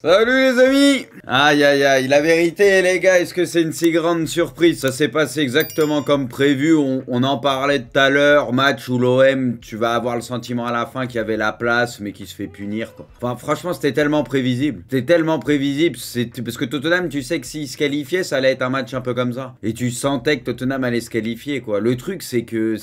Salut les amis! Aïe aïe aïe, la vérité les gars, est-ce que c'est une si grande surprise? Ça s'est passé exactement comme prévu, on en parlait tout à l'heure, match où l'OM, tu vas avoir le sentiment à la fin qu'il y avait la place, mais qui se fait punir quoi. Enfin franchement c'était tellement prévisible, parce que Tottenham tu sais que s'il se qualifiait, ça allait être un match un peu comme ça. Et tu sentais que Tottenham allait se qualifier quoi. Le truc c'est que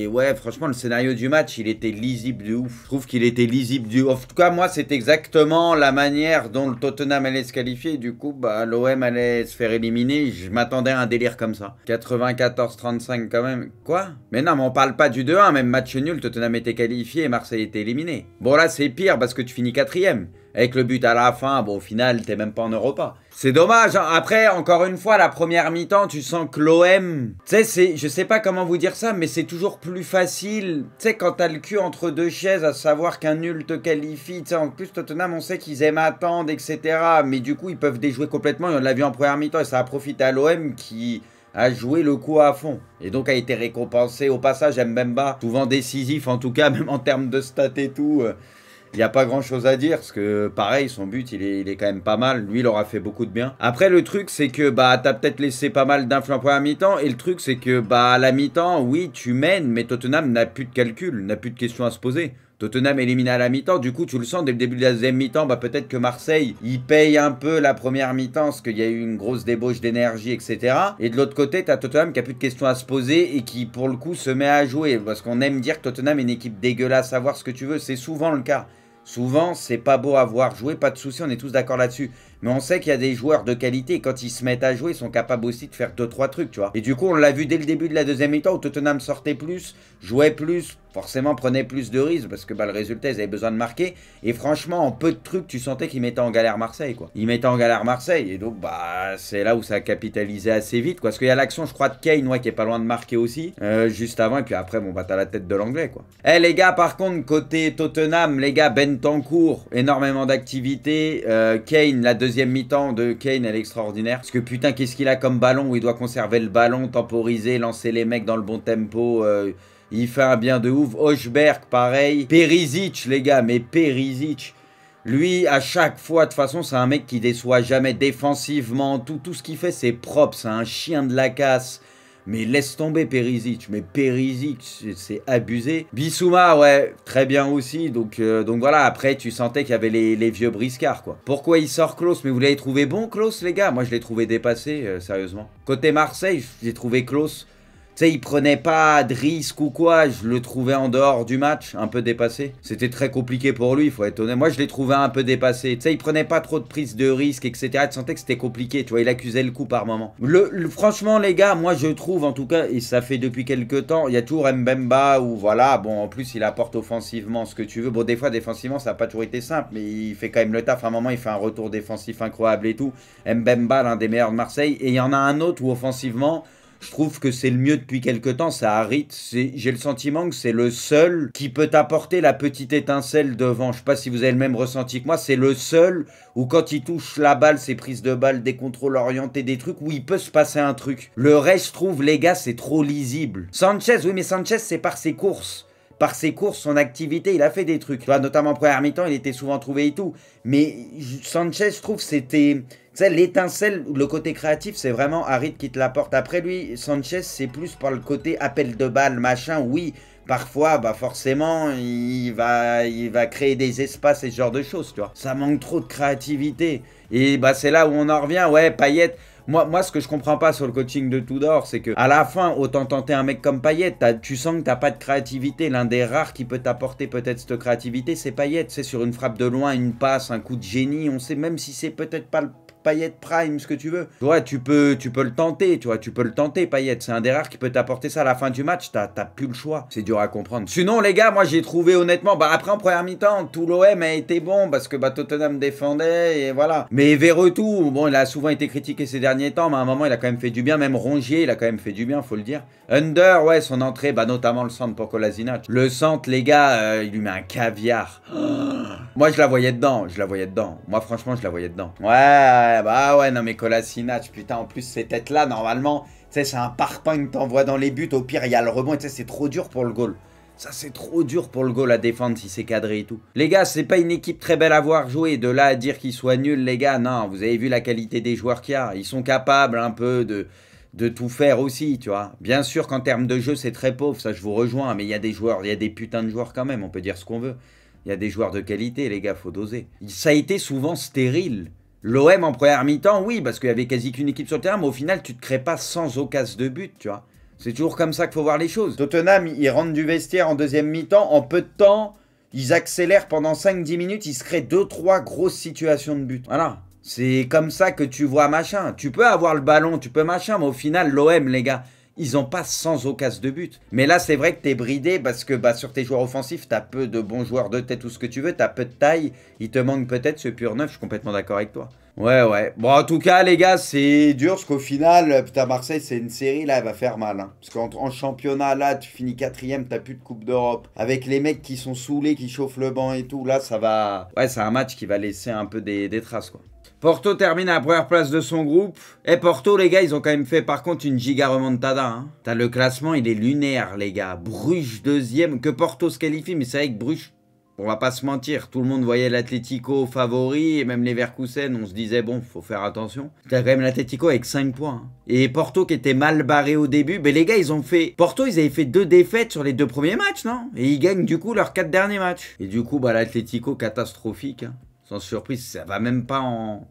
ouais franchement le scénario du match il était lisible de ouf. Je trouve qu'il était lisible du ouf. En tout cas moi c'est exactement la manière dont le Tottenham allait se qualifier, du coup bah l'OM allait se faire éliminer, je m'attendais à un délire comme ça. 94-35 quand même. Quoi? Mais non mais on parle pas du 2-1, même match nul, Tottenham était qualifié et Marseille était éliminé. Bon là c'est pire parce que tu finis 4ème. Avec le but à la fin, bon au final t'es même pas en Europa. C'est dommage, hein. Après encore une fois la première mi-temps tu sens que l'OM, tu sais je sais pas comment vous dire ça mais c'est toujours plus facile, tu sais quand t'as le cul entre deux chaises à savoir qu'un nul te qualifie, tu sais en plus Tottenham on sait qu'ils aiment attendre etc. Mais du coup ils peuvent déjouer complètement et on l'a vu en première mi-temps et ça a profité à l'OM qui a joué le coup à fond et donc a été récompensé au passage. Mbemba, souvent décisif en tout cas même en termes de stats et tout. Il n'y a pas grand chose à dire, parce que pareil, son but, il est quand même pas mal. Lui, il aura fait beaucoup de bien. Après, le truc, c'est que bah t'as peut-être laissé pas mal d'influence en première mi-temps. Et le truc, c'est que bah à la mi-temps, oui, tu mènes, mais Tottenham n'a plus de calcul, n'a plus de questions à se poser. Tottenham éliminé à la mi-temps, du coup tu le sens dès le début de la deuxième mi-temps, bah peut-être que Marseille, il paye un peu la première mi-temps parce qu'il y a eu une grosse débauche d'énergie, etc. Et de l'autre côté, t'as Tottenham qui a plus de questions à se poser et qui pour le coup se met à jouer. Parce qu'on aime dire que Tottenham est une équipe dégueulasse à voir ce que tu veux, c'est souvent le cas. Souvent, c'est pas beau à voir jouer, pas de souci, on est tous d'accord là-dessus. Mais on sait qu'il y a des joueurs de qualité et quand ils se mettent à jouer, ils sont capables aussi de faire 2-3 trucs, tu vois. Et du coup, on l'a vu dès le début de la deuxième mi-temps où Tottenham sortait plus, jouait plus, forcément prenait plus de risques parce que bah, le résultat, ils avaient besoin de marquer. Et franchement, en peu de trucs, tu sentais qu'ils mettaient en galère Marseille, quoi. Ils mettaient en galère Marseille et donc, bah, c'est là où ça a capitalisé assez vite, quoi. Parce qu'il y a l'action, je crois, de Kane, ouais, qui est pas loin de marquer aussi, juste avant. Et puis après, bon, bah, t'as la tête de l'anglais, quoi. Eh, les gars, par contre, côté Tottenham, les gars, Bentancur, énormément d'activité. Kane, la deuxième mi-temps de Kane, elle est extraordinaire. Parce que putain, qu'est-ce qu'il a comme ballon où il doit conserver le ballon, temporiser, lancer les mecs dans le bon tempo. Il fait un bien de ouf. Højbjerg, pareil. Perisic, les gars, mais Perisic. Lui, à chaque fois, de toute façon, c'est un mec qui déçoit jamais défensivement. Tout ce qu'il fait, c'est propre. C'est un chien de la casse. Mais laisse tomber Perisic, mais Perisic, c'est abusé. Bissouma, ouais, très bien aussi. Donc voilà, après, tu sentais qu'il y avait les vieux briscards, quoi. Pourquoi il sort Klose? Mais vous l'avez trouvé bon, Klose, les gars? Moi, je l'ai trouvé dépassé, sérieusement. Côté Marseille, j'ai trouvé Klose. Tu sais, il prenait pas de risque ou quoi, je le trouvais en dehors du match, un peu dépassé. C'était très compliqué pour lui, il faut être honnête. Moi, je l'ai trouvé un peu dépassé. Tu sais, il prenait pas trop de prise de risque, etc. Tu sentais que c'était compliqué, tu vois, il accusait le coup par moment. Franchement, les gars, moi, je trouve, en tout cas, et ça fait depuis quelques temps, il y a toujours Mbemba où, voilà, bon, en plus, il apporte offensivement ce que tu veux. Bon, des fois, défensivement, ça n'a pas toujours été simple, mais il fait quand même le taf. À un moment, il fait un retour défensif incroyable et tout. Mbemba, l'un des meilleurs de Marseille. Et il y en a un autre où, offensivement, je trouve que c'est le mieux depuis quelques temps, c'est Harit. J'ai le sentiment que c'est le seul qui peut apporter la petite étincelle devant. Je sais pas si vous avez le même ressenti que moi, c'est le seul où quand il touche la balle, ses prises de balle, des contrôles orientés, des trucs où il peut se passer un truc. Le reste, je trouve, les gars, c'est trop lisible. Sanchez, oui, mais Sanchez, c'est par ses courses. Par ses courses, son activité, il a fait des trucs. Tu vois, notamment en première mi-temps, il était souvent trouvé et tout. Mais Sanchez, je trouve, c'était... Tu sais, l'étincelle, le côté créatif, c'est vraiment Harit qui te l'apporte. Après lui, Sanchez, c'est plus par le côté appel de balle, machin. Oui, parfois, bah forcément, il va créer des espaces et ce genre de choses, tu vois. Ça manque trop de créativité. Et bah c'est là où on en revient. Ouais, Payet... Moi, ce que je comprends pas sur le coaching de Tudor, c'est que à la fin, autant tenter un mec comme Payet, tu sens que t'as pas de créativité. L'un des rares qui peut t'apporter peut-être cette créativité, c'est Payet. C'est sur une frappe de loin, une passe, un coup de génie. On sait même si c'est peut-être pas le Payet prime, ce que tu veux. Ouais, tu peux le tenter, tu vois, tu peux le tenter, Payet. C'est un des rares qui peut t'apporter ça à la fin du match. T'as plus le choix. C'est dur à comprendre. Sinon, les gars, moi, j'ai trouvé honnêtement, bah après en première mi-temps, tout l'OM a été bon parce que bah Tottenham défendait et voilà. Mais Verretou, bon, il a souvent été critiqué ces derniers temps, mais à un moment, il a quand même fait du bien. Même Rongier, il a quand même fait du bien, faut le dire. Under, ouais, son entrée, bah notamment le centre pour Kolasinac. Le centre, les gars, il lui met un caviar. Moi, je la voyais dedans, Moi, franchement, je la voyais dedans. Ouais, bah ouais, non mais Kolasinac, putain, en plus, ces têtes-là, normalement, tu sais, c'est un parpaing que t'envoies dans les buts. Au pire, il y a le rebond, et tu sais, c'est trop dur pour le goal. Ça, c'est trop dur pour le goal à défendre si c'est cadré et tout. Les gars, c'est pas une équipe très belle à voir jouer. De là à dire qu'ils soient nuls, les gars, non. Vous avez vu la qualité des joueurs qu'il y a. Ils sont capables un peu de tout faire aussi, tu vois. Bien sûr qu'en termes de jeu, c'est très pauvre. Ça, je vous rejoins. Mais il y a des joueurs, il y a des putains de joueurs quand même. On peut dire ce qu'on veut. Il y a des joueurs de qualité, les gars, faut doser. Ça a été souvent stérile. L'OM en première mi-temps, oui, parce qu'il y avait quasi qu'une équipe sur le terrain. Mais au final, tu te crées pas sans occasion de but, tu vois. C'est toujours comme ça qu'il faut voir les choses. Tottenham, ils rentrent du vestiaire en deuxième mi-temps. En peu de temps, ils accélèrent pendant 5-10 minutes. Ils se créent 2-3 grosses situations de but. Voilà. C'est comme ça que tu vois machin. Tu peux avoir le ballon, tu peux machin. Mais au final, l'OM, les gars, ils n'ont pas sans occasion de but. Mais là, c'est vrai que tu es bridé parce que sur tes joueurs offensifs, tu as peu de bons joueurs de tête ou ce que tu veux. Tu as peu de taille. Il te manque peut-être ce pur neuf. Je suis complètement d'accord avec toi. Ouais. Bon, en tout cas, les gars, c'est dur parce qu'au final, putain, Marseille, c'est une série, là, elle va faire mal. Hein. Parce qu'en championnat, là, tu finis 4ème, t'as plus de Coupe d'Europe. Avec les mecs qui sont saoulés, qui chauffent le banc et tout, là, ça va... Ouais, c'est un match qui va laisser un peu des traces, quoi. Porto termine à la première place de son groupe. Et Porto, les gars, ils ont quand même fait, par contre, une giga remontada. Hein. T'as le classement, il est lunaire, les gars. Bruges, deuxième. Que Porto se qualifie, mais c'est vrai que Bruges... On va pas se mentir, tout le monde voyait l'Atlético favori, et même les Leverkusen, on se disait, bon, faut faire attention. T'as quand même l'Atlético avec 5 points. Hein. Et Porto qui était mal barré au début, mais les gars, ils ont fait... Porto, ils avaient fait 2 défaites sur les 2 premiers matchs, non? Et ils gagnent du coup leurs 4 derniers matchs. Et du coup, bah, l'Atlético, catastrophique. Hein. Sans surprise, ça va même pas en...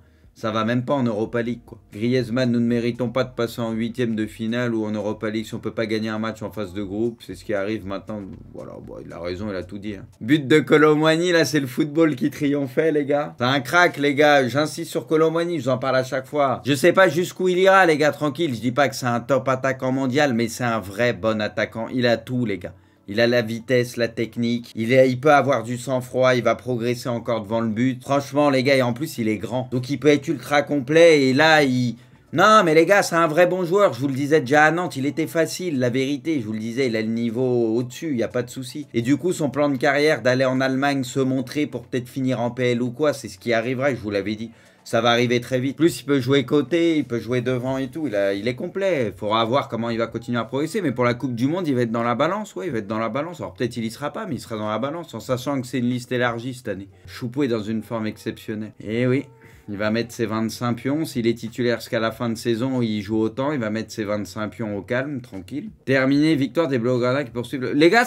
Europa League, quoi. Griezmann, nous ne méritons pas de passer en 8ème de finale ou en Europa League si on peut pas gagner un match en phase de groupe. C'est ce qui arrive maintenant. Voilà, bon, il a raison, il a tout dit. Hein. But de Kolo Muani, là, c'est le football qui triomphait, les gars. C'est un crack, les gars. J'insiste sur Kolo Muani, je vous en parle à chaque fois. Je sais pas jusqu'où il ira, les gars, tranquille. Je dis pas que c'est un top attaquant mondial, mais c'est un vrai bon attaquant. Il a tout, les gars. Il a la vitesse, la technique, il peut avoir du sang-froid, il va progresser encore devant le but. Franchement, les gars, et en plus, il est grand. Donc, il peut être ultra complet. Et là, Non, mais les gars, c'est un vrai bon joueur. Je vous le disais déjà à Nantes, il était facile, la vérité. Je vous le disais, il a le niveau au-dessus, il n'y a pas de souci. Et du coup, son plan de carrière d'aller en Allemagne se montrer pour peut-être finir en PL ou quoi, c'est ce qui arrivera, je vous l'avais dit. Ça va arriver très vite. Plus, il peut jouer côté, il peut jouer devant et tout. Il est complet. Il faudra voir comment il va continuer à progresser. Mais pour la Coupe du Monde, il va être dans la balance. Ouais, il va être dans la balance. Alors peut-être il y sera pas, mais il sera dans la balance. En sachant que c'est une liste élargie cette année. Choupo est dans une forme exceptionnelle. Et oui. Il va mettre ses 25 pions. S'il est titulaire jusqu'à la fin de saison, il joue autant. Il va mettre ses 25 pions au calme, tranquille. Terminé, victoire des Blaugrana qui poursuivent. Les gars,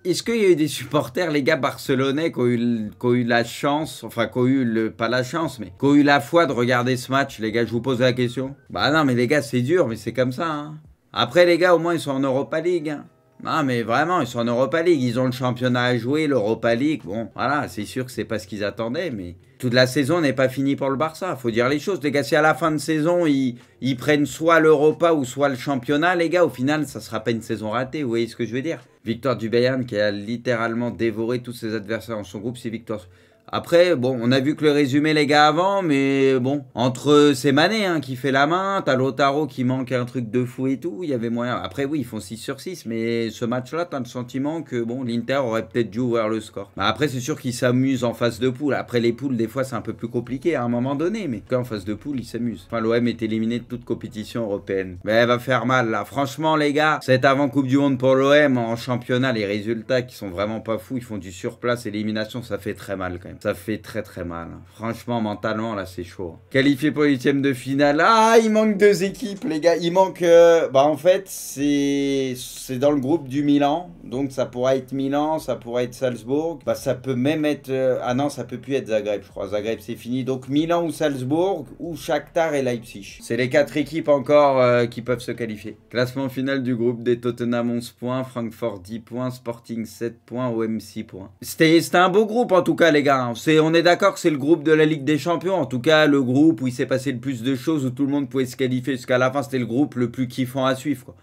est-ce qu'il y a eu des supporters, les gars barcelonais, qui ont eu la chance, enfin, qui ont eu, pas la chance, mais qui ont eu la foi de regarder ce match, les gars, je vous pose la question. Bah non, mais les gars, c'est dur, mais c'est comme ça. Hein. Après, les gars, au moins, ils sont en Europa League. Hein. Non, mais vraiment, ils sont en Europa League. Ils ont le championnat à jouer, l'Europa League. Bon, voilà, c'est sûr que c'est pas ce qu'ils attendaient, mais toute la saison n'est pas finie pour le Barça. Faut dire les choses, les gars. Si à la fin de saison, ils prennent soit l'Europa ou soit le championnat, les gars, au final, ça sera pas une saison ratée. Vous voyez ce que je veux dire? Victoire du Bayern qui a littéralement dévoré tous ses adversaires dans son groupe, c'est victoire. Après, bon, on a vu que le résumé, les gars, avant, mais bon, entre c'est Mané hein, qui fait la main, t'as Lautaro qui manque un truc de fou et tout, il y avait moyen. Après, oui, ils font 6 sur 6, mais ce match-là, t'as le sentiment que, bon, l'Inter aurait peut-être dû ouvrir le score. Bah, après, c'est sûr qu'ils s'amusent en phase de poule. Après, les poules, des fois, c'est un peu plus compliqué à un moment donné, mais en phase de poule, ils s'amusent. Enfin, l'OM est éliminé de toute compétition européenne. Mais elle va faire mal, là. Franchement, les gars, cette avant-Coupe du Monde pour l'OM, en championnat, les résultats qui sont vraiment pas fous, ils font du surplace, élimination, ça fait très mal, quand même. Ça fait très mal. Franchement, mentalement, là, c'est chaud. Qualifié pour les 8e de finale. Ah, il manque 2 équipes, les gars. Il manque... bah, en fait, c'est dans le groupe du Milan. Donc, ça pourra être Milan, ça pourra être Salzbourg. Bah, ça peut même être... Ah non, ça peut plus être Zagreb, je crois. Zagreb, c'est fini. Donc, Milan ou Salzbourg, ou Shakhtar et Leipzig. C'est les 4 équipes encore qui peuvent se qualifier. Classement final du groupe des Tottenham 11 points, Francfort 10 points, Sporting 7 points, OM 6 points. C'était un beau groupe, en tout cas, les gars. On est d'accord que c'est le groupe de la Ligue des Champions. En tout cas, le groupe où il s'est passé le plus de choses, où tout le monde pouvait se qualifier jusqu'à la fin. C'était le groupe le plus kiffant à suivre, quoi.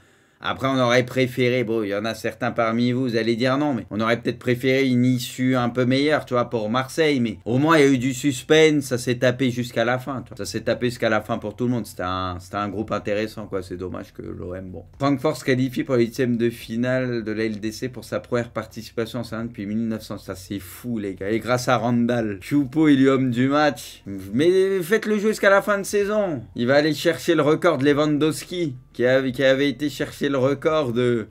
Après, on aurait préféré, bon, il y en a certains parmi vous, vous allez dire non, mais on aurait peut-être préféré une issue un peu meilleure, tu vois, pour Marseille, mais au moins, il y a eu du suspense, ça s'est tapé jusqu'à la fin, tu vois. Ça s'est tapé jusqu'à la fin pour tout le monde, c'était un groupe intéressant, quoi, c'est dommage que l'OM, bon. Francfort se qualifie pour les 8e de finale de la LDC pour sa première participation en Saint depuis 1900, ça c'est fou, les gars, et grâce à Randall. Choupo, il est homme du match, mais faites-le jouer jusqu'à la fin de saison, il va aller chercher le record de Lewandowski, qui avait été chercher le record de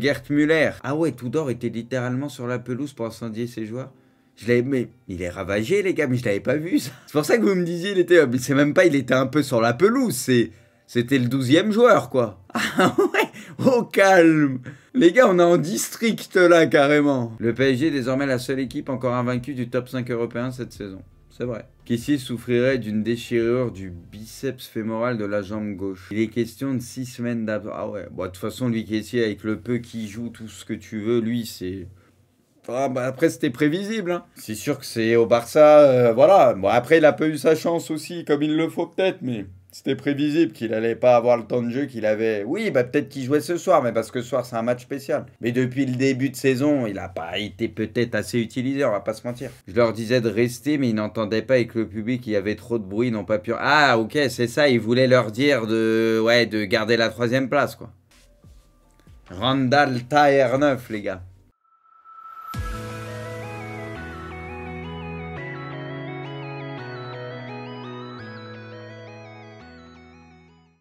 Gerd Müller. Ah ouais, Tudor était littéralement sur la pelouse pour incendier ses joueurs. Mais il est ravagé, les gars, mais je l'avais pas vu, ça. C'est pour ça que vous me disiez, mais c'est même pas, il était un peu sur la pelouse, c'était le 12e joueur, quoi. Ah ouais, au calme. Les gars, on est en district, là, carrément. Le PSG est désormais la seule équipe encore invaincue du top 5 européen cette saison. C'est vrai. Kessie souffrirait d'une déchirure du biceps fémoral de la jambe gauche. Il est question de 6 semaines d'absence. Ah ouais, bon, de toute façon, lui, Kessie, avec le peu qu'il joue, tout ce que tu veux, lui, c'est... Ah bah après, c'était prévisible. Hein. C'est sûr que c'est au Barça, voilà. Bon, après, il a pas eu sa chance aussi, comme il le faut peut-être, mais c'était prévisible qu'il allait pas avoir le temps de jeu qu'il avait. Oui, bah peut-être qu'il jouait ce soir, mais parce que ce soir, c'est un match spécial. Mais depuis le début de saison, il a pas été peut-être assez utilisé, on va pas se mentir. Je leur disais de rester, mais ils n'entendaient pas avec le public, il y avait trop de bruit, ils n'ont pas pu... Ah, ok, c'est ça, ils voulaient leur dire de garder la 3e place, quoi. Randall Taher 9, les gars.